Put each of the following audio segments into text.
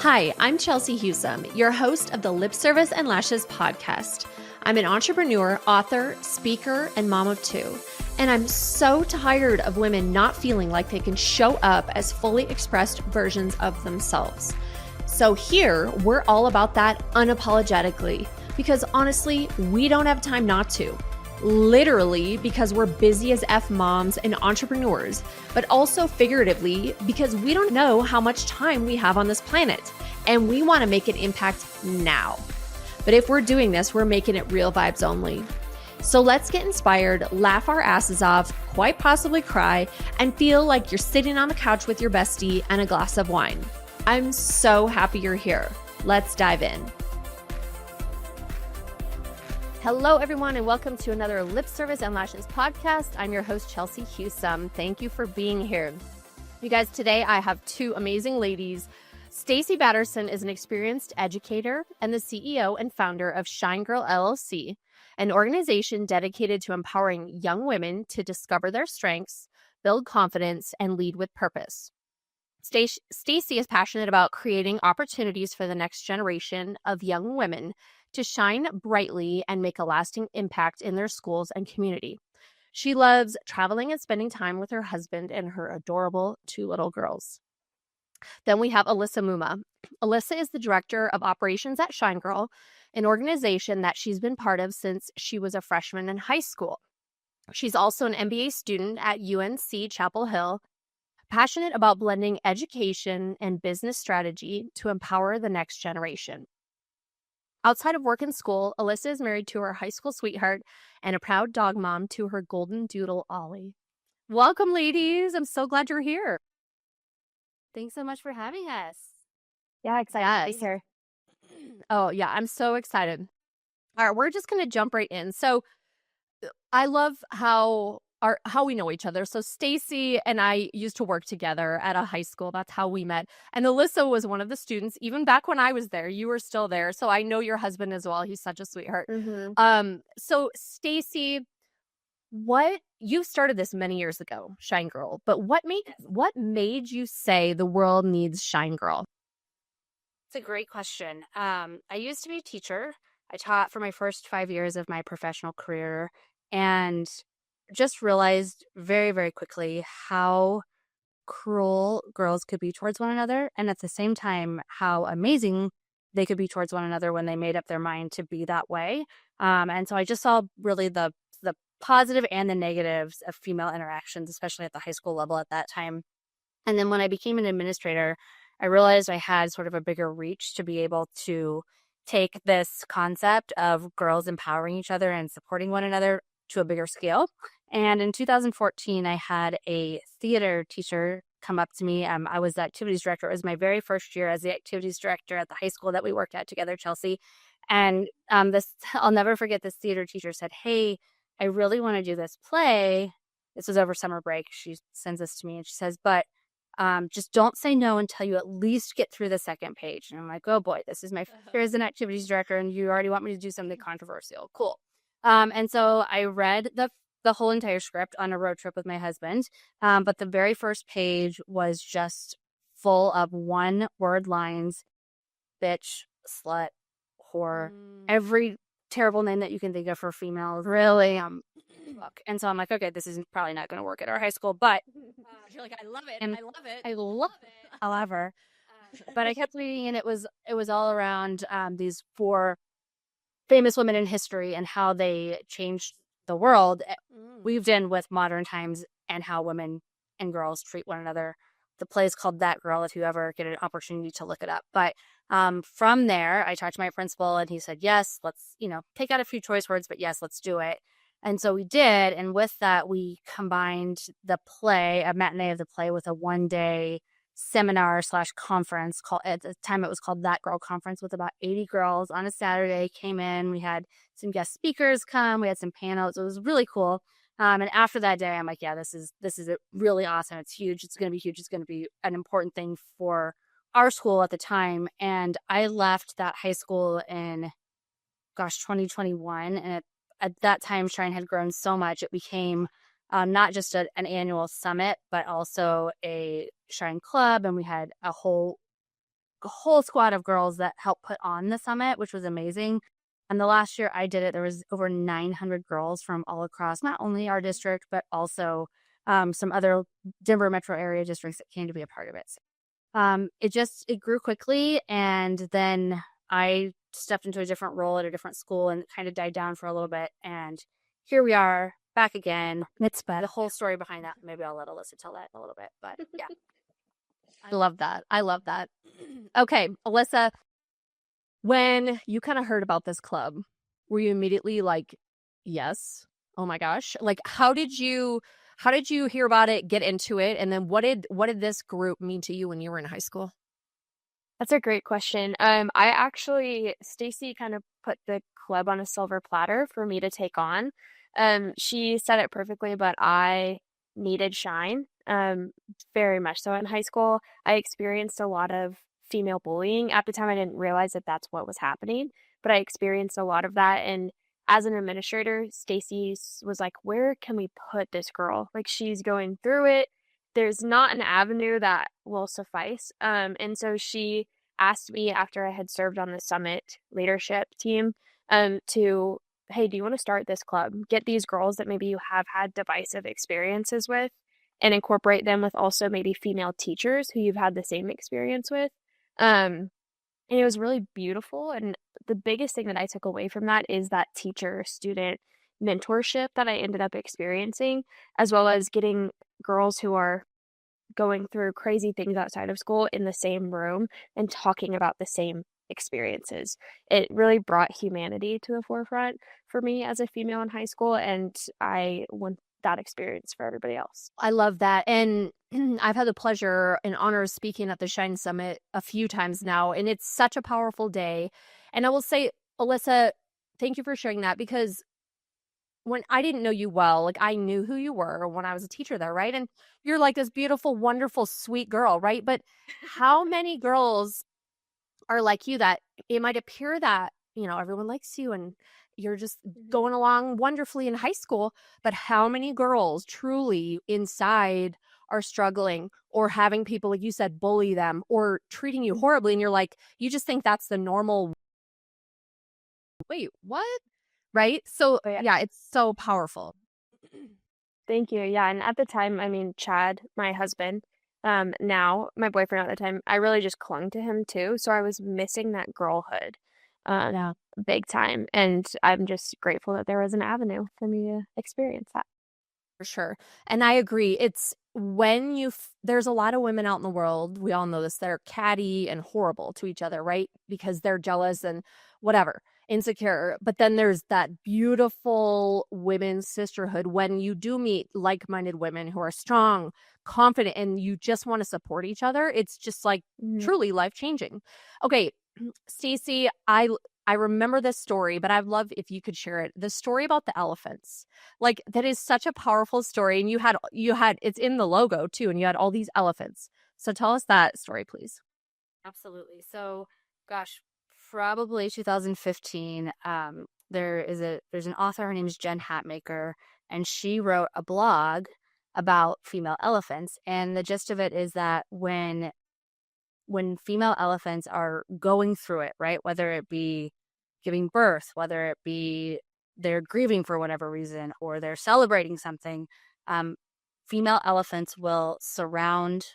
Hi, I'm Chelsea Husum, your host of the Lip Service and Lashes podcast. I'm an entrepreneur, author, speaker, and mom of two. And I'm so tired of women not feeling like they can show up as fully expressed versions of themselves. So here, we're all about that unapologetically, because honestly, we don't have time not to. Literally, because we're busy as F moms and entrepreneurs, but also figuratively, because we don't know how much time we have on this planet, and we want to make an impact now. But if we're doing this, we're making it real vibes only. So let's get inspired, laugh our asses off, quite possibly cry, and feel like you're sitting on the couch with your bestie and a glass of wine. I'm so happy you're here. Let's dive in. Hello, everyone, and welcome to another Lip Service and Lashes podcast. I'm your host, Chelsea Husum. Thank you for being here. You guys, today I have two amazing ladies. Staci Batterson is an experienced educator and the CEO and founder of Shine Girl LLC, an organization dedicated to empowering young women to discover their strengths, build confidence, and lead with purpose. Staci is passionate about creating opportunities for the next generation of young women to shine brightly and make a lasting impact in their schools and community. She loves traveling and spending time with her husband and her adorable two little girls. Then we have Alyssa Muma. Alyssa is the director of operations at Shine Girl, an organization that she's been part of since she was a freshman in high school. She's also an MBA student at UNC Chapel Hill, passionate about blending education and business strategy to empower the next generation. Outside of work and school, Alyssa is married to her high school sweetheart and a proud dog mom to her golden doodle, Ollie. Welcome, ladies. I'm so glad you're here. Thanks so much for having us. Yeah, excited to be here. Oh, yeah, I'm so excited. All right, we're just going to jump right in. So I love how we know each other. So Staci and I used to work together at a high school. That's how we met. And Alyssa was one of the students. Even back when I was there, you were still there. So I know your husband as well. He's such a sweetheart. Mm-hmm. So Staci, you started this many years ago, Shine Girl, but what made you say the world needs Shine Girl? It's a great question. I used to be a teacher. I taught for my first 5 years of my professional career and just realized very, very quickly how cruel girls could be towards one another, and at the same time, how amazing they could be towards one another when they made up their mind to be that way. And so I just saw really the positive and the negatives of female interactions, especially at the high school level at that time. And then when I became an administrator, I realized I had sort of a bigger reach to be able to take this concept of girls empowering each other and supporting one another to a bigger scale. And in 2014, I had a theater teacher come up to me. I was the activities director. It was my very first year as the activities director at the high school that we worked at together, Chelsea. And I'll never forget, this theater teacher said, "Hey, I really want to do this play." This was over summer break. She sends this to me and she says, "But just don't say no until you at least get through the second page." And I'm like, oh boy, this is my first year as an activities director and you already want me to do something controversial. Cool. And so I read the whole entire script on a road trip with my husband. But the very first page was just full of one-word lines: bitch, slut, whore, every terrible name that you can think of for females. Really? Look. And so I'm like, okay, this is probably not going to work at our high school, but You're like, I love it. And I love it. I love it. However, but I kept reading, and it was all around these 4 famous women in history and how they changed the world, weaved in with modern times and how women and girls treat one another. The play is called That Girl, if you ever get an opportunity to look it up. But from there, I talked to my principal and he said, yes, let's, take out a few choice words, but yes, let's do it. And so we did. And with that, we combined the play, a matinee of the play, with a one-day seminar/conference called, at the time it was called That Girl Conference, with about 80 girls on a Saturday came in. We had some guest speakers come. We had some panels. It was really cool. And after that day, I'm like, yeah, this is really awesome. It's huge. It's going to be huge. It's going to be an important thing for our school at the time. And I left that high school in, 2021. And at that time, Shrine had grown so much. It became not just an annual summit, but also a Shrine Club. And we had a whole whole squad of girls that helped put on the summit, which was amazing. And the last year I did it, there was over 900 girls from all across, not only our district, but also some other Denver metro area districts that came to be a part of it. It grew quickly, and then I stepped into a different role at a different school and kind of died down for a little bit. And here we are back again. It's the whole story behind that. Maybe I'll let Alyssa tell that a little bit, but yeah. I love that. I love that. Okay, Alyssa, when you kind of heard about this club, were you immediately like, yes, oh my gosh? Like, how did you hear about it, get into it, and then what did this group mean to you when you were in high school? That's a great question. Staci kind of put the club on a silver platter for me to take on. She said it perfectly, but I needed shine, very much so. In high school, I experienced a lot of female bullying. At the time, I didn't realize that that's what was happening, but I experienced a lot of that. And as an administrator, Stacy was like, "Where can we put this girl? Like, she's going through it. There's not an avenue that will suffice." And so she asked me after I had served on the summit leadership team, to, "Hey, do you want to start this club? Get these girls that maybe you have had divisive experiences with and incorporate them with also maybe female teachers who you've had the same experience with." And it was really beautiful. And the biggest thing that I took away from that is that teacher-student mentorship that I ended up experiencing, as well as getting girls who are going through crazy things outside of school in the same room and talking about the same experiences. It really brought humanity to the forefront for me as a female in high school, and I want that experience for everybody else. I love that. And I've had the pleasure and honor of speaking at the Shine Summit a few times now, and it's such a powerful day. And I will say, Alyssa, thank you for sharing that, because when I didn't know you well, like I knew who you were when I was a teacher there, right? And you're like this beautiful, wonderful, sweet girl, right? But how many girls are like you that it might appear that, everyone likes you and you're just going along wonderfully in high school, but how many girls truly inside are struggling or having people, like you said, bully them or treating you horribly, and you're like, you just think that's the normal. Wait, what? Right? So Oh, yeah. yeah, it's so powerful. Thank you. Yeah, and at the time, I mean, Chad, my husband, now my boyfriend at the time, I really just clung to him too. So I was missing that girlhood, Yeah. big time. And I'm just grateful that there was an avenue for me to experience that. For sure. And I agree. It's when there's a lot of women out in the world, we all know this, that are catty and horrible to each other, right? Because they're jealous and whatever, insecure. But then there's that beautiful women's sisterhood when you do meet like-minded women who are strong, confident, and you just want to support each other. It's just like truly life-changing. Okay, Staci, I remember this story, but I'd love if you could share it. The story about the elephants. Like, that is such a powerful story. And you had it's in the logo too, and you had all these elephants. So tell us that story, please. Absolutely. So, gosh, probably 2015. There's an author. Her name is Jen Hatmaker, and she wrote a blog about female elephants. And the gist of it is that when female elephants are going through it, right, whether it be giving birth, whether it be they're grieving for whatever reason, or they're celebrating something, female elephants will surround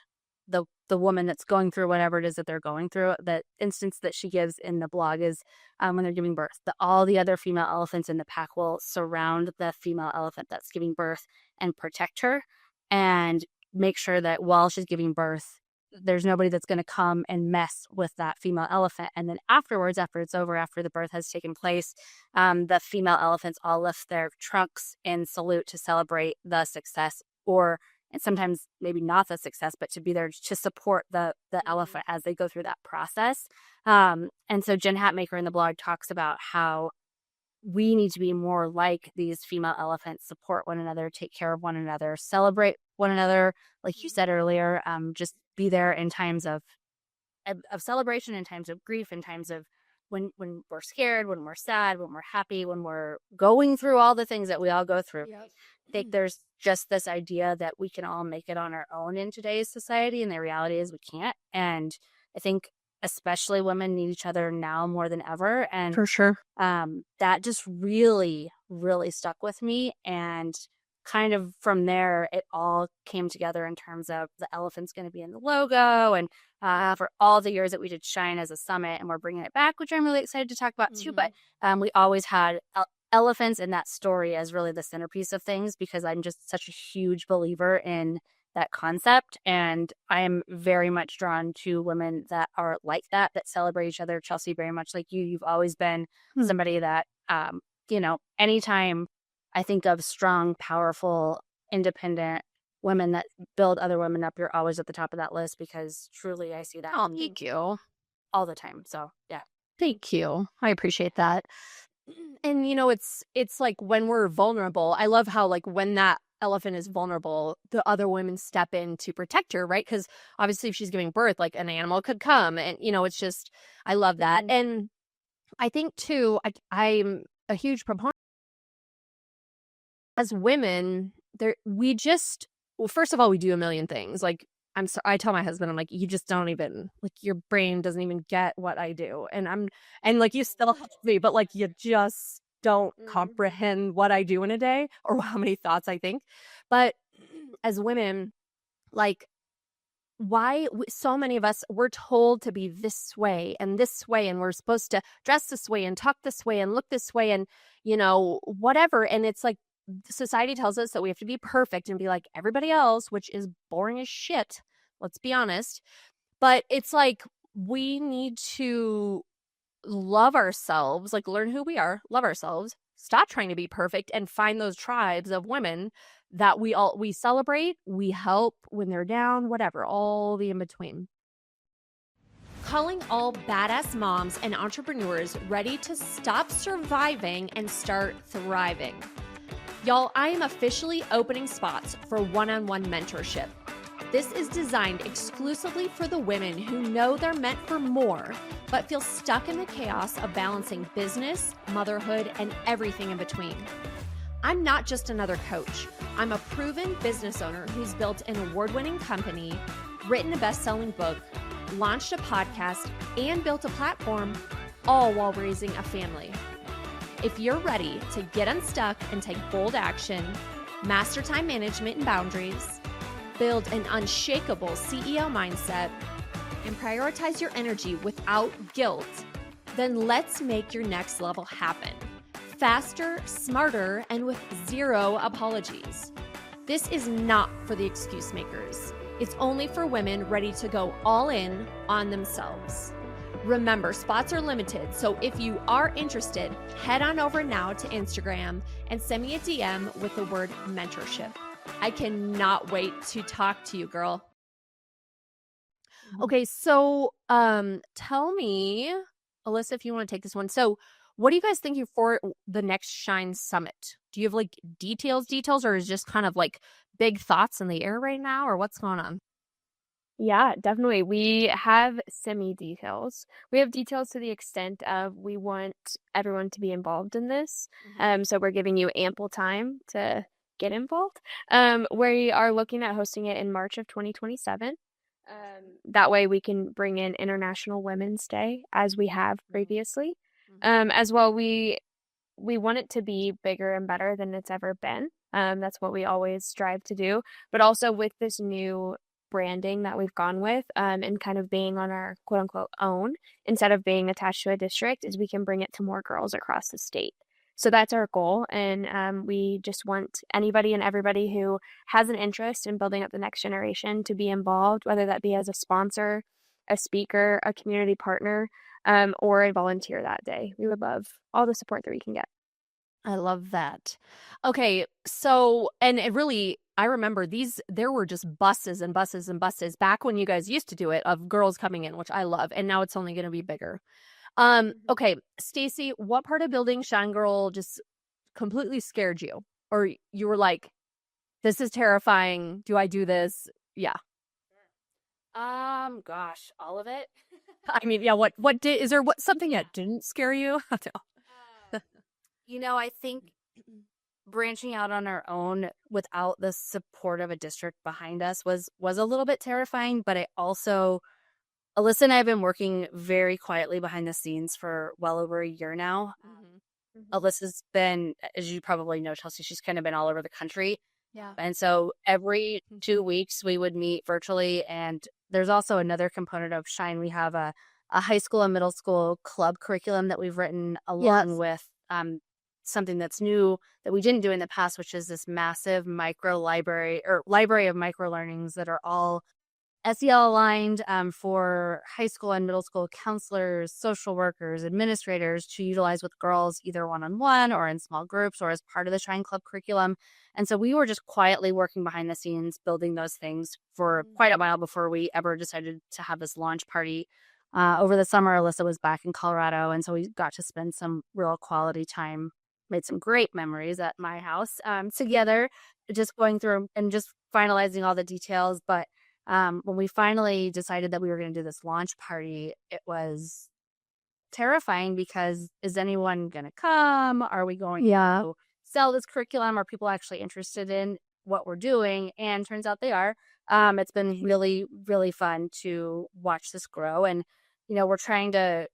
the woman that's going through whatever it is that they're going through. The instance that she gives in the blog is when they're giving birth, all the other female elephants in the pack will surround the female elephant that's giving birth and protect her and make sure that while she's giving birth, there's nobody that's going to come and mess with that female elephant. And then afterwards, after it's over, after the birth has taken place, the female elephants all lift their trunks in salute to celebrate the success, and sometimes maybe not the success, but to be there to support the elephant as they go through that process. And so Jen Hatmaker in the blog talks about how we need to be more like these female elephants, support one another, take care of one another, celebrate one another. Like you said earlier, just be there in times of celebration, in times of grief, in times of when we're scared, when we're sad, when we're happy, when we're going through all the things that we all go through. Yep. I think there's just this idea that we can all make it on our own in today's society, and the reality is we can't. And I think especially women, need each other now more than ever. And For sure. that just really, really stuck with me. And kind of from there, it all came together in terms of the elephant's going to be in the logo. And for all the years that we did Shine as a summit, and we're bringing it back, which I'm really excited to talk about too. But we always had elephants in that story as really the centerpiece of things, because I'm just such a huge believer in that concept. And I am very much drawn to women that are like that celebrate each other. Chelsea, very much like you've always been somebody that, anytime I think of strong, powerful, independent women that build other women up, you're always at the top of that list, because truly I see that Oh, thank you. all the time. So yeah. Thank you. I appreciate that. And it's like when we're vulnerable, I love how like when that elephant is vulnerable, the other women step in to protect her, right? Because obviously if she's giving birth, like an animal could come, and it's just, I love that. And I think too, I'm a huge proponent as women. Well, first of all, we do a million things. Like I tell my husband, I'm like, you just don't even, like, your brain doesn't even get what I do. And like, you still help me, but like, you just don't comprehend what I do in a day or how many thoughts I think. But as women, like, so many of us, we're told to be this way, and we're supposed to dress this way and talk this way and look this way and, whatever. And it's like, society tells us that we have to be perfect and be like everybody else, which is boring as shit. Let's be honest. But it's like, we need to love ourselves, like learn who we are, love ourselves, stop trying to be perfect, and find those tribes of women that we celebrate, we help when they're down, whatever, all the in between. Calling all badass moms and entrepreneurs ready to stop surviving and start thriving. Y'all, I am officially opening spots for one-on-one mentorship. This is designed exclusively for the women who know they're meant for more, but feel stuck in the chaos of balancing business, motherhood, and everything in between. I'm not just another coach. I'm a proven business owner who's built an award-winning company, written a best-selling book, launched a podcast, and built a platform, all while raising a family. If you're ready to get unstuck and take bold action, master time management and boundaries, build an unshakable CEO mindset, and prioritize your energy without guilt, then let's make your next level happen. Faster, smarter, and with zero apologies. This is not for the excuse makers. It's only for women ready to go all in on themselves. Remember, spots are limited, so if you are interested, head on over now to Instagram and send me a DM with the word mentorship. I cannot wait to talk to you, girl. Okay, so tell me, Alyssa, if you want to take this one. So what are you guys thinking for the next Shine Summit? Do you have like details, or is just kind of like big thoughts in the air right now, or what's going on? Yeah, definitely. We have semi-details. We have details to the extent of we want everyone to be involved in this. So we're giving you ample time to get involved. We are looking at hosting it in March of 2027. That way we can bring in International Women's Day as we have previously. As well, we want it to be bigger and better than it's ever been. That's what we always strive to do. But also with this new branding that we've gone with, and kind of being on our quote unquote own instead of being attached to a district, is we can bring it to more girls across the state. So that's our goal. And we just want anybody and everybody who has an interest in building up the next generation to be involved, whether that be as a sponsor, a speaker, a community partner, or a volunteer that day. We would love all the support that we can get. I love that. Okay, so, and it really, I remember there were just buses and buses and buses back when you guys used to do it, of girls coming in, which I love, and now it's only going to be bigger. Okay, Staci, what part of building Shine Girl just completely scared you? Or you were like, this is terrifying. Do I do this? Yeah. Gosh, all of it. I mean, yeah, is there something that didn't scare you? I think branching out on our own without the support of a district behind us was a little bit terrifying, but it also Alyssa and I have been working very quietly behind the scenes for well over a year now. Alyssa's been, as you probably know, Chelsea, she's kind of been all over the country. Yeah. And so every 2 weeks we would meet virtually. And there's also another component of Shine. We have a high school and middle school club curriculum that we've written along with something that's new that we didn't do in the past, which is this massive micro library or library of micro learnings that are all SEL aligned for high school and middle school counselors, social workers, administrators to utilize with girls either one-on-one or in small groups or as part of the Shine Club curriculum. And so we were just quietly working behind the scenes, building those things for quite a while before we ever decided to have this launch party. Over the summer, Alyssa was back in Colorado, and so we got to spend some real quality time, made some great memories at my house together, just going through and just finalizing all the details. But when we finally decided that we were going to do this launch party, it was terrifying because is anyone going to come? Are we going to sell this curriculum? Are people actually interested in what we're doing? And turns out they are. It's been really, really fun to watch this grow. And, we're trying to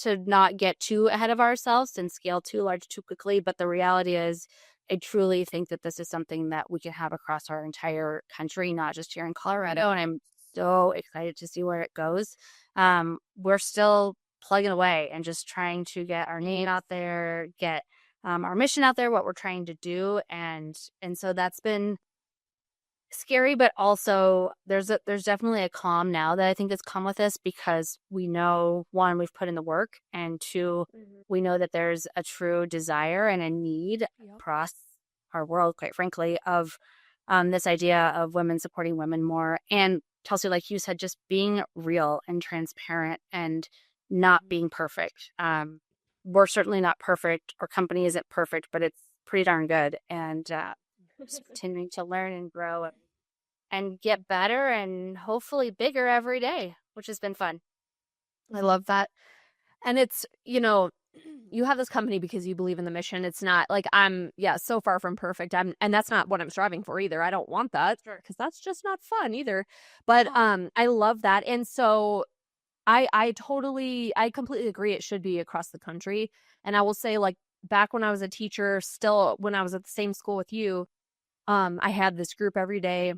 not get too ahead of ourselves and scale too large too quickly. But the reality is, I truly think that this is something that we can have across our entire country, not just here in Colorado. And I'm so excited to see where it goes. We're still plugging away and just trying to get our name out there, get our mission out there, what we're trying to do. And so that's been scary, but also there's definitely a calm now that I think has come with this because we know, one, we've put in the work, and two, we know that there's a true desire and a need across our world, quite frankly, of this idea of women supporting women more. And Chelsea, like you said, just being real and transparent and not being perfect. We're certainly not perfect. Our company isn't perfect, but it's pretty darn good. And just continuing to learn and grow and get better and hopefully bigger every day, which has been fun. I love that. And it's, you have this company because you believe in the mission. It's not like I'm so far from perfect. And that's not what I'm striving for either. I don't want that because that's just not fun either. But I love that. And so I completely agree. It should be across the country. And I will say, like, back when I was a teacher, still when I was at the same school with you, I had this group every day.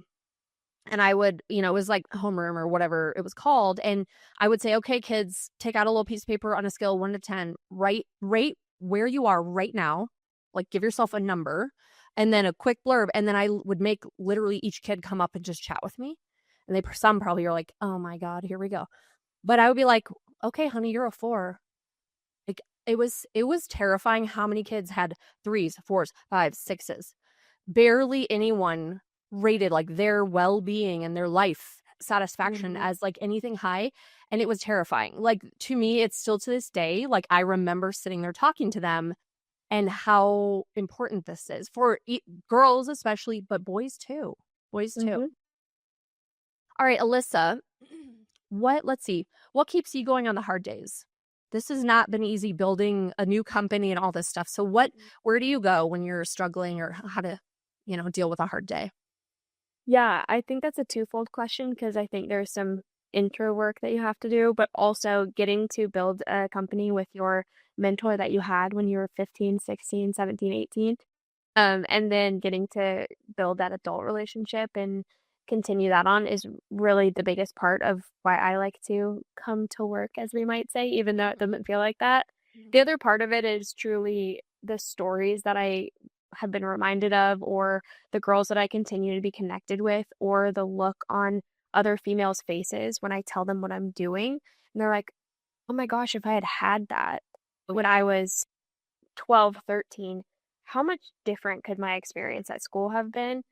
And I would, it was like homeroom or whatever it was called. And I would say, okay, kids, take out a little piece of paper on a scale of 1 to 10, rate where you are right now. Like, give yourself a number and then a quick blurb. And then I would make literally each kid come up and just chat with me. And some probably are like, oh my God, here we go. But I would be like, okay, honey, you're a 4. Like, it was terrifying how many kids had 3s, 4s, 5s, 6s. Barely anyone rated like their well-being and their life satisfaction as like anything high. And it was terrifying. Like, to me, it's still to this day, like, I remember sitting there talking to them and how important this is for girls especially, but boys too. All right, Alyssa, let's see, what keeps you going on the hard days? This has not been easy building a new company and all this stuff. So where do you go when you're struggling, or how to, deal with a hard day? Yeah, I think that's a twofold question because I think there's some intro work that you have to do, but also getting to build a company with your mentor that you had when you were 15, 16, 17, 18. And then getting to build that adult relationship and continue that on is really the biggest part of why I like to come to work, as we might say, even though it doesn't feel like that. The other part of it is truly the stories that I have been reminded of, or the girls that I continue to be connected with, or the look on other females' faces when I tell them what I'm doing. And they're like, oh my gosh, if I had had that when I was 12, 13, how much different could my experience at school have been?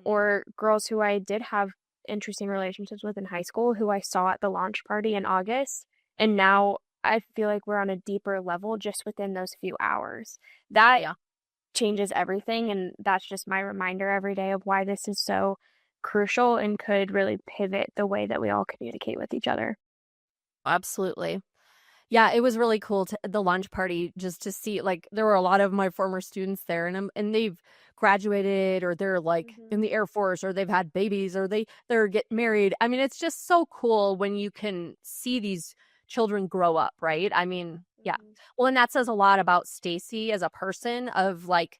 Or girls who I did have interesting relationships with in high school who I saw at the launch party in August. And now I feel like we're on a deeper level just within those few hours. That changes everything. And that's just my reminder every day of why this is so crucial and could really pivot the way that we all communicate with each other. Absolutely. Yeah, it was really cool to the lunch party just to see, like, there were a lot of my former students there, and they've graduated, or they're like in the Air Force, or they've had babies, or they're getting married. I mean, it's just so cool when you can see these children grow up, right? I mean, yeah. Well, and that says a lot about Staci as a person, of like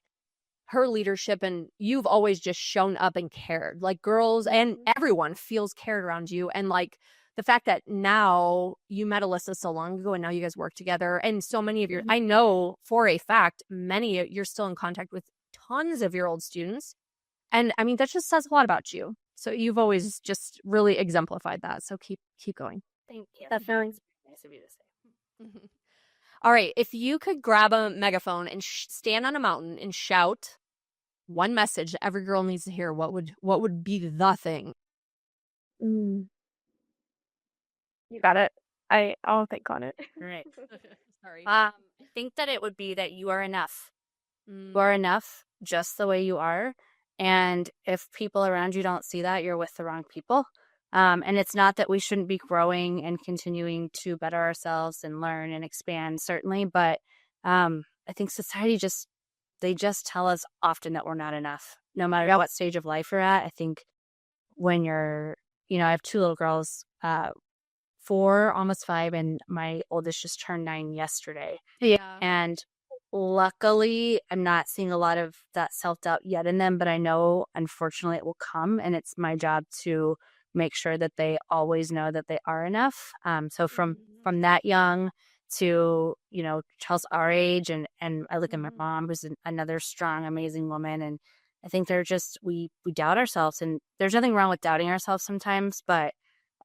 her leadership, and you've always just shown up and cared. Like, girls and everyone feels cared around you, and like the fact that now you met Alyssa so long ago and now you guys work together, and so many of your, I know for a fact, many you're still in contact with tons of your old students. And I mean, that just says a lot about you. So you've always just really exemplified that. So keep going. Thank you. That feeling's Nice of you to say. All right. If you could grab a megaphone and stand on a mountain and shout one message that every girl needs to hear, what would be the thing? You got it. I'll think on it. Right. Sorry. I think that it would be that you are enough. Mm. You are enough just the way you are. And if people around you don't see that, you're with the wrong people. And it's not that we shouldn't be growing and continuing to better ourselves and learn and expand, certainly. But I think society they just tell us often that we're not enough, no matter what stage of life you're at. I think when you're, I have two little girls, 4, almost 5, and my oldest just turned 9 yesterday. Yeah. And luckily, I'm not seeing a lot of that self-doubt yet in them, but I know, unfortunately, it will come, and it's my job to make sure that they always know that they are enough. So from that young to, Chelsea's our age, and I look at my mom, who's another strong, amazing woman, and I think they're just, we doubt ourselves, and there's nothing wrong with doubting ourselves sometimes, but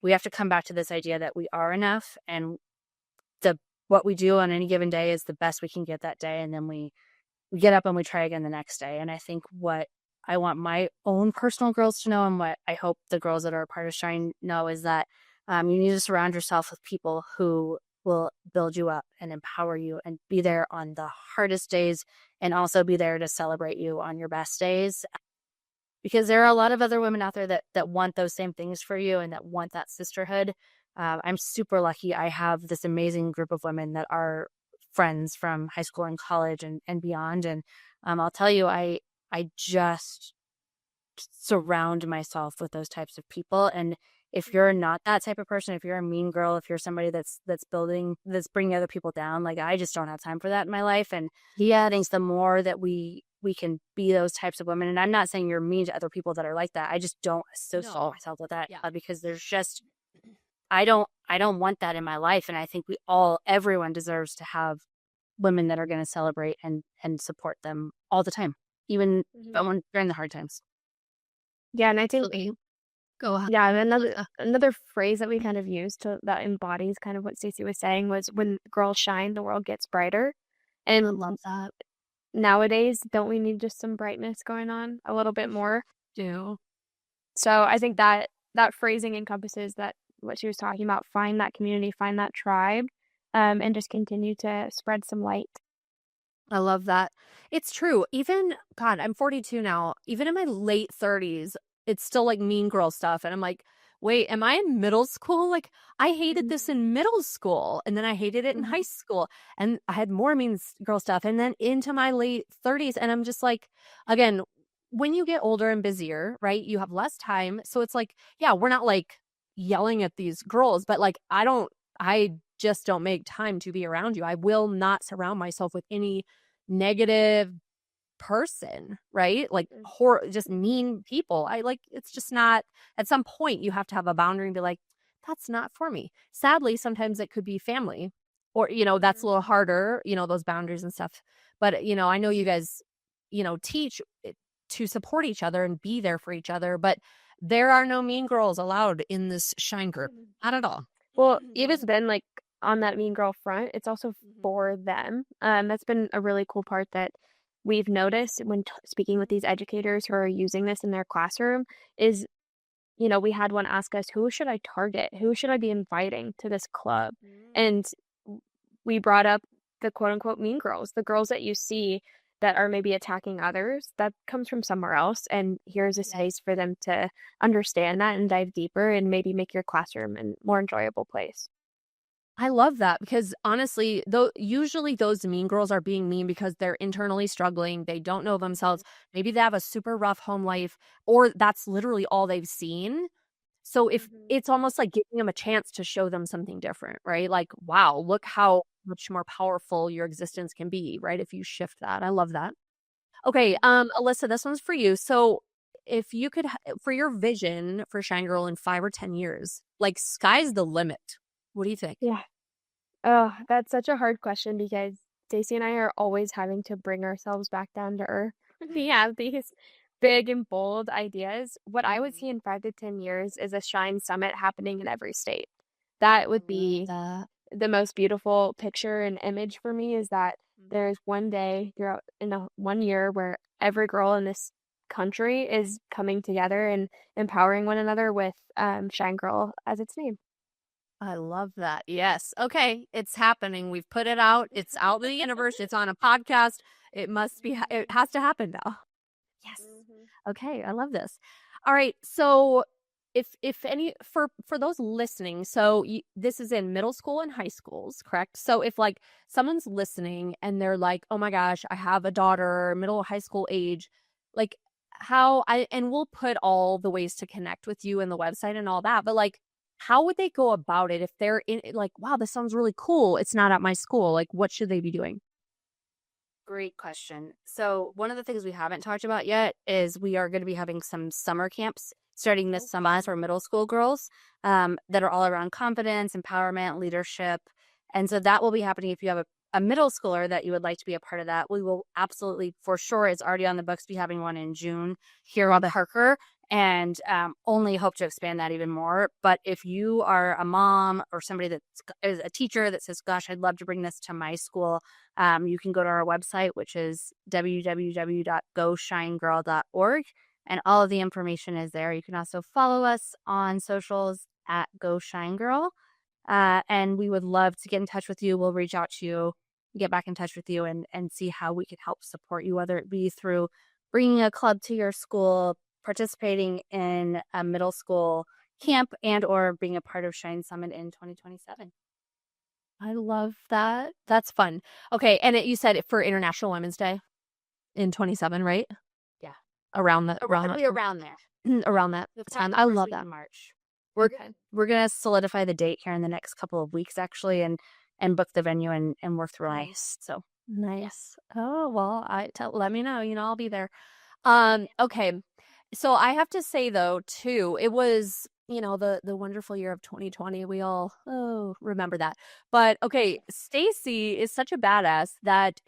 we have to come back to this idea that we are enough, and what we do on any given day is the best we can get that day, and then we get up and we try again the next day. And I think what I want my own personal girls to know, and what I hope the girls that are a part of Shine know, is that you need to surround yourself with people who will build you up and empower you and be there on the hardest days, and also be there to celebrate you on your best days. Because there are a lot of other women out there that want those same things for you and that want that sisterhood. I'm super lucky. I have this amazing group of women that are friends from high school and college and beyond. And I'll tell you, I just surround myself with those types of people. And if you're not that type of person, if you're a mean girl, if you're somebody that's bringing other people down, like, I just don't have time for that in my life. And I think the more that we can be those types of women, and I'm not saying you're mean to other people that are like that. I just don't associate myself with that because there's just, I don't want that in my life. And I think everyone deserves to have women that are going to celebrate and support them all the time, even during the hard times. Yeah, and I think Go ahead. Yeah, and another phrase that we kind of used that embodies kind of what Staci was saying was, when girls shine, the world gets brighter. And I love that. Nowadays, don't we need just some brightness going on a little bit more? Do. So I think that phrasing encompasses that, what she was talking about: find that community, find that tribe, and just continue to spread some light. I love that. It's true. Even, God, I'm 42 now. Even in my late 30s, it's still like mean girl stuff. And I'm like, wait, am I in middle school? Like, I hated this in middle school, and then I hated it in high school, and I had more mean girl stuff, and then into my late 30s. And I'm just like, again, when you get older and busier, right, you have less time. So it's like, yeah, we're not like yelling at these girls, but like, I just don't make time to be around you. I will not surround myself with any negative person, right? Like, just mean people. It's just not, at some point you have to have a boundary and be like, that's not for me. Sadly, sometimes it could be family, or, that's a little harder, those boundaries and stuff. But, I know you guys, teach to support each other and be there for each other, but there are no mean girls allowed in this Shine group. Not at all. Well, even then, like, on that mean girl front, it's also for them. That's been a really cool part that we've noticed when speaking with these educators who are using this in their classroom is, we had one ask us, who should I target? Who should I be inviting to this club? And we brought up the quote unquote mean girls, the girls that you see that are maybe attacking others. That comes from somewhere else. And here's a space for them to understand that and dive deeper and maybe make your classroom a more enjoyable place. I I love that because honestly, though usually those mean girls are being mean because they're internally struggling. They don't know themselves. Maybe they have a super rough home life, or that's literally all they've seen. So if it's almost like giving them a chance to show them something different, right? Like, wow, look how much more powerful your existence can be, right? If you shift that. I love that. Okay, Alyssa, this one's for you. So if you could, for your vision for Shine Girl in 5 or 10 years, like sky's the limit. What do you think? Yeah. Oh, that's such a hard question because Stacy and I are always having to bring ourselves back down to earth. We have these big and bold ideas. What I would see in 5 to 10 years is a Shine Summit happening in every state. That would be That. the most beautiful picture and image for me is that there's one day throughout in a 1 year where every girl in this country is coming together and empowering one another with Shine Girl as its name. I love that. Yes. Okay. It's happening. We've put it out. It's out in the universe. It's on a podcast. It must be, it has to happen now. Yes. Okay. I love this. All right. So if any, for those listening, so this is in middle school and high schools, correct? So if like someone's listening and they're like, oh my gosh, I have a daughter, middle high school age, like and we'll put all the ways to connect with you and the website and all that, but like, how would they go about it if they're in like, wow, this sounds really cool. It's not at my school. Like, what should they be doing? Great question. So one of the things we haven't talked about yet is we are going to be having some summer camps starting this summer for middle school girls that are all around confidence, empowerment, leadership. And so that will be happening if you have a middle schooler that you would like to be a part of that. We will absolutely, for sure, it's already on the books, be having one in June here on the Harker, and only hope to expand that even more. But if you are a mom or somebody that is a teacher that says, gosh, I'd love to bring this to my school, you can go to our website, which is www.goshinegirl.org. And all of the information is there. You can also follow us on socials at Go Shine Girl. And we would love to get in touch with you. We'll reach out to you, get back in touch with you and see how we could help support you, whether it be through bringing a club to your school, participating in a middle school camp, and or being a part of Shine Summit in 2027. I love that. That's fun. Okay. And you said for International Women's Day in 27, right? Yeah. Around Probably around there. around that time. I love that. In March. We're going to solidify the date here in the next couple of weeks, actually, and book the venue and work through it. So nice. Oh, well, let me know, I'll be there. Okay. So I have to say though, too, it was, the wonderful year of 2020. We all remember that. But okay, Staci is such a badass that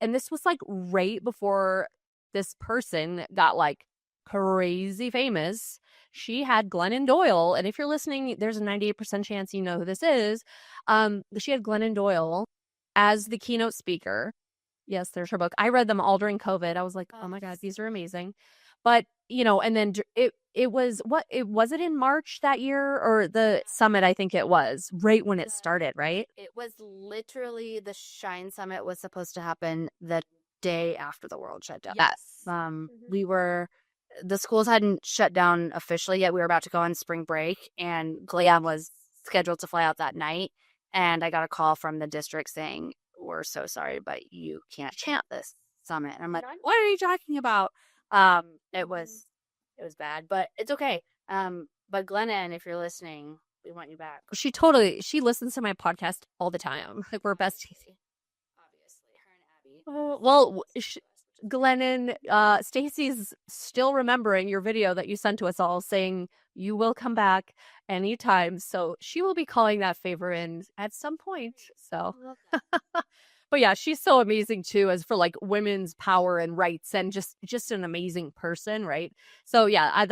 and this was like right before this person got like crazy famous. She had Glennon Doyle, and if you're listening, there's a 98% chance you know who this is. She had Glennon Doyle as the keynote speaker. Yes, there's her book. I read them all during COVID. I was like, oh my God, these are amazing. But, and then it was was it in March that year or the summit? I think it was right when it started, right? It was literally the Shine Summit was supposed to happen the day after the world shut down. Yes. The schools hadn't shut down officially yet. We were about to go on spring break, and Glenn was scheduled to fly out that night. And I got a call from the district saying, we're so sorry, but you can't chant this summit. And I'm like, what are you talking about? It was bad, but it's okay. But Glennon, if you're listening, we want you back. She listens to my podcast all the time. Like we're besties. Obviously, her and Abby. Well, Glennon, Staci's still remembering your video that you sent to us all saying you will come back anytime. So she will be calling that favor in at some point. So, but yeah, she's so amazing too, as for like women's power and rights and just an amazing person. Right. So yeah, I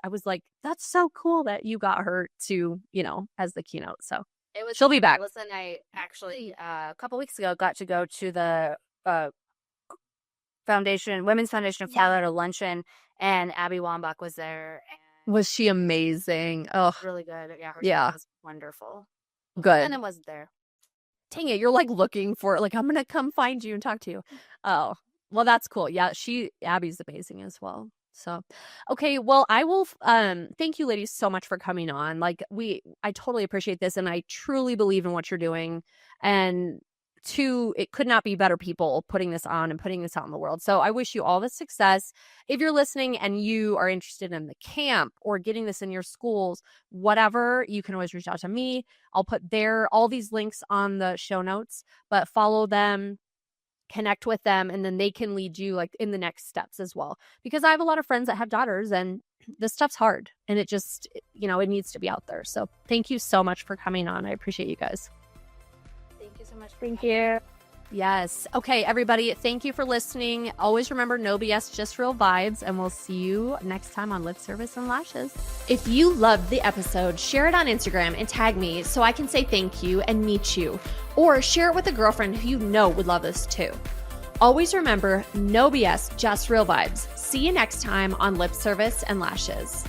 was like, that's so cool that you got her to, as the keynote. So she'll be back. Listen, I actually, a couple weeks ago got to go to the, Women's Foundation of Colorado luncheon, and Abby Wambach was there. And was she amazing? Oh, really good. Yeah, her was wonderful. Good. And it wasn't there. Dang it, you're like looking for it. Like I'm gonna come find you and talk to you. Oh, well, that's cool. Yeah, Abby's amazing as well. So, okay, well, I will thank you ladies so much for coming on. Like I totally appreciate this, and I truly believe in what you're doing. And two, it could not be better people putting this on and putting this out in the world. So I wish you all the success. If you're listening and you are interested in the camp or getting this in your schools, whatever, you can always reach out to me. I'll put all these links on the show notes, but follow them, connect with them, and then they can lead you like in the next steps as well. Because I have a lot of friends that have daughters, and this stuff's hard, and it just, it needs to be out there. So thank you so much for coming on. I appreciate you guys. Thank you so much. Thank you. Yes. Okay, everybody, thank you for listening. Always remember, no BS, just real vibes, and we'll see you next time on Lip Service and Lashes. If you loved the episode, share it on Instagram and tag me so I can say thank you and meet you, or share it with a girlfriend who you know would love this too. Always remember, no BS, just real vibes. See you next time on Lip Service and Lashes.